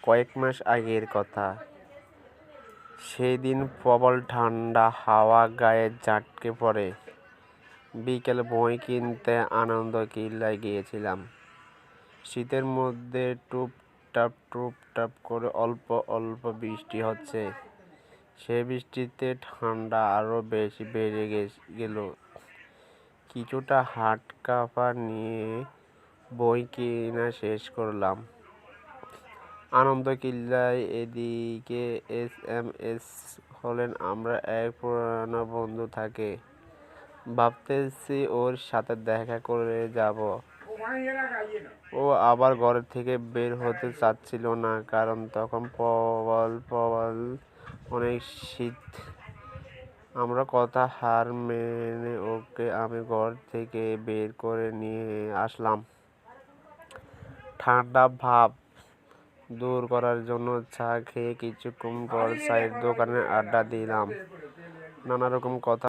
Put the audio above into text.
কয়েক মাস আগের কথা। সেদিন প্রবল ঠান্ডা হাওয়া গায়ে ঝাঁটকে পড়ে। বিকেলে বই কিনতে আনন্দকিল্লায় গিয়েছিলাম। শীতের মধ্যে টুপটাপ করে অল্প অল্প বৃষ্টি হচ্ছে। সে বৃষ্টিতে ঠান্ডা আরো বেশি বেড়ে গেল। কিছুটা হাত কাঁপা নিয়ে বই কেনা শেষ করলাম। আনন্দকিল্লায় এদিকে SMS হলেন আমরা এক পুরানো বন্ধু থাকে। ভাবতেছি ওর সাথে দেখা করে যাব। ও আবার ঘর থেকে বের হতে চাচ্ছিল না, কারণ তখন প্রবল অনেক শীত। আমরা কথা হার মেনে ওকে আমি ঘর থেকে বের করে নিয়ে আসলাম। ঠান্ডা ভাব দূর করার জন্য চা খেয়ে কিছুক্ষণ পর চায়ের দোকানে আড্ডা দিলাম। নানা রকম কথা